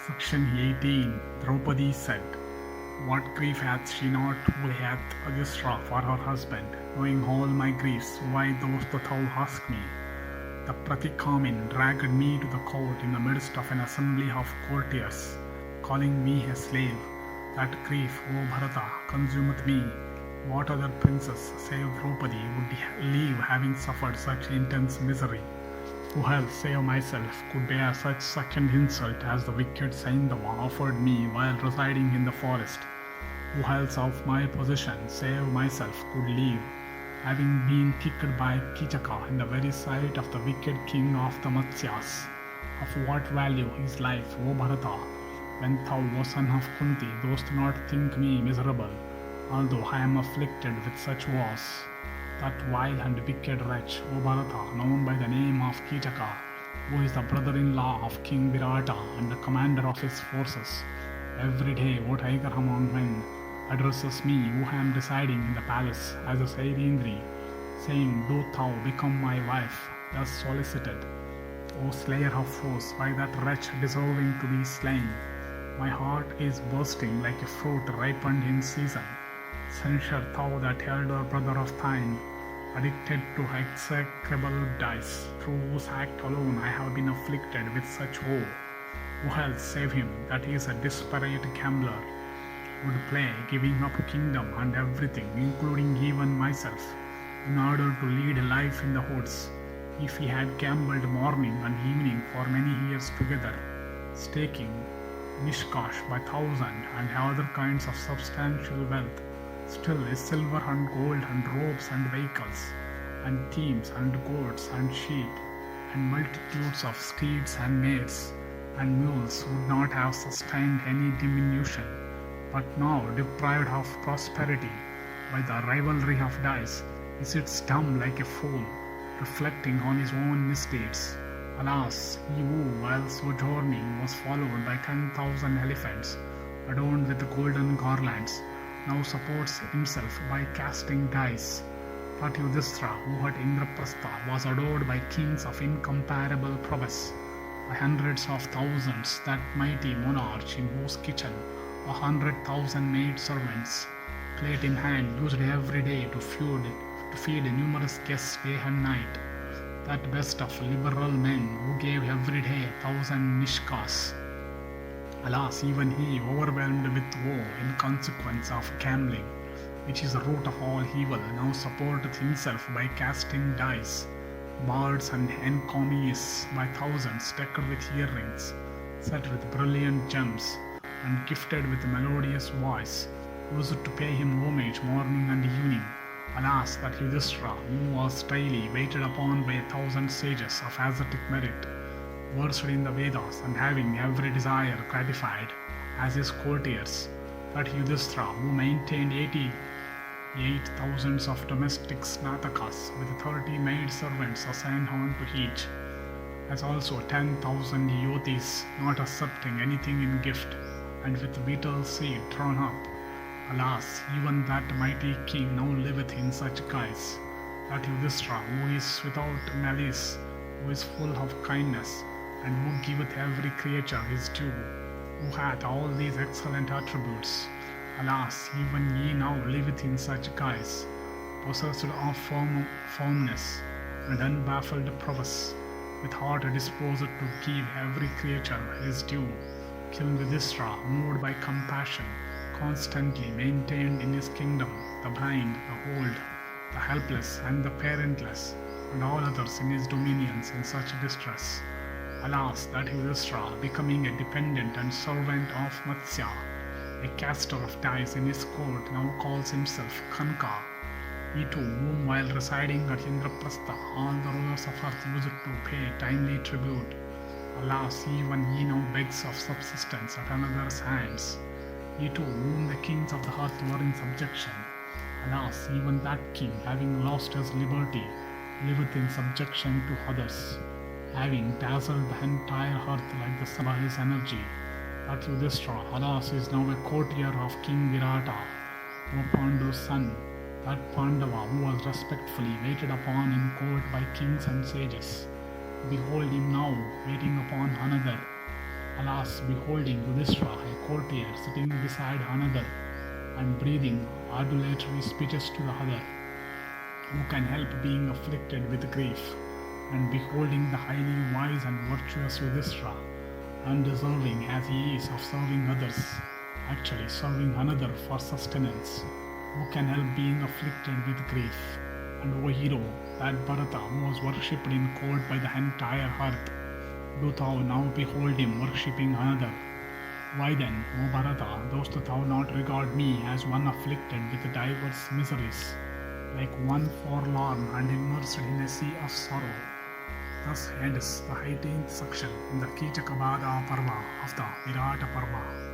Section 18. Draupadi said, "What grief hath she not who hath Yudhishthira for her husband? Knowing all my griefs, why dost thou ask me?" The Pratikamin dragged me to the court in the midst of an assembly of courtiers, calling me a slave. That grief, O Bharata, consumeth me. What other princess, save Draupadi, would leave having suffered such intense misery? Who else, save myself, could bear such second insult as the wicked Saindava offered me while residing in the forest? Who else of my position, save myself, could leave, having been kicked by Kichaka in the very sight of the wicked king of the Matsyas? Of what value is life, O Bharata, when thou, O son of Kunti, dost not think me miserable, although I am afflicted with such woes? That vile and wicked wretch, O Bharata, known by the name of Kichaka, who is the brother-in-law of King Virata and the commander of his forces, every day, O tiger among men, addresses me who am residing in the palace as a Sairindri, saying, "Do thou become my wife," thus solicited. O slayer of foes, why that wretch deserving to be slain? My heart is bursting like a fruit ripened in season. Censure thou that elder brother of thine, addicted to execrable dice, through whose act alone I have been afflicted with such woe. Who else save him that is a desperate gambler, would play, giving up kingdom and everything, including even myself, in order to lead a life in the woods, if he had gambled morning and evening for many years together, staking Nishkash by thousand and other kinds of substantial wealth, still is silver and gold and robes and vehicles, and teams and goats and sheep, and multitudes of steeds and mares, and mules would not have sustained any diminution, but now, deprived of prosperity by the rivalry of dice, he sits dumb like a fool, reflecting on his own misdeeds. Alas, he who, while sojourning, was followed by 10,000 elephants, adorned with golden garlands, now supports himself by casting dice. But Yudhishthira, who at Indraprastha was adored by kings of incomparable prowess, by hundreds of thousands, that mighty monarch in whose kitchen 100,000 maid servants, plate in hand, used every day to feed numerous guests day and night, that best of liberal men who gave every day 1,000 nishkas. Alas, even he, overwhelmed with woe in consequence of gambling, which is the root of all evil, now supporteth himself by casting dice. Bards and encomiums by thousands, decked with earrings, set with brilliant gems, and gifted with a melodious voice, used to pay him homage morning and evening. Alas, that Yudhishthira, who was daily waited upon by 1,000 sages of ascetic merit, versed in the Vedas and having every desire gratified, as his courtiers, that Yudhishthira, who maintained 88,000 of domestic snatakas with 30 maid servants assigned on to each, as also 10,000 yotis, not accepting anything in gift, and with betel seed drawn up. Alas, even that mighty king now liveth in such guise, that Yudhishthira, who is without malice, who is full of kindness, and who giveth every creature his due, who hath all these excellent attributes, alas, even he now liveth in such guise, possessed of firmness and unbaffled prowess, with heart disposed to give every creature his due. King Yudhishthira, moved by compassion, constantly maintained in his kingdom the blind, the old, the helpless, and the parentless, and all others in his dominions in such distress. Alas, that Yudhishthira, becoming a dependent and servant of Matsya, a caster of dice in his court, now calls himself Kanka. He too, whom while residing at Indraprastha, all the rulers of earth used to pay timely tribute, alas, even he now begs of subsistence at another's hands. He too, whom the kings of the earth were in subjection, alas, even that king, having lost his liberty, liveth in subjection to others, having dazzled the entire earth like the sun by his energy. That Yudhishthira, alas, is now a courtier of King Virata, O Pandu's son, that Pandava who was respectfully waited upon in court by kings and sages. Behold him now, waiting upon another, Alas, beholding Yudhishthira, a courtier, sitting beside another and breathing adulatory speeches to the other, who can help being afflicted with grief? And beholding the highly wise and virtuous Yudhishthira, undeserving as he is of serving others, actually serving another for sustenance, who can help being afflicted with grief? And O hero, that Bharata was worshipped in court by the entire earth, do thou now behold him worshipping another? Why then, O Bharata, dost thou not regard me as one afflicted with diverse miseries, like one forlorn and immersed in a sea of sorrow? Thus ends the 18th section in the Kichaka-badha Parva of the Virata Parva.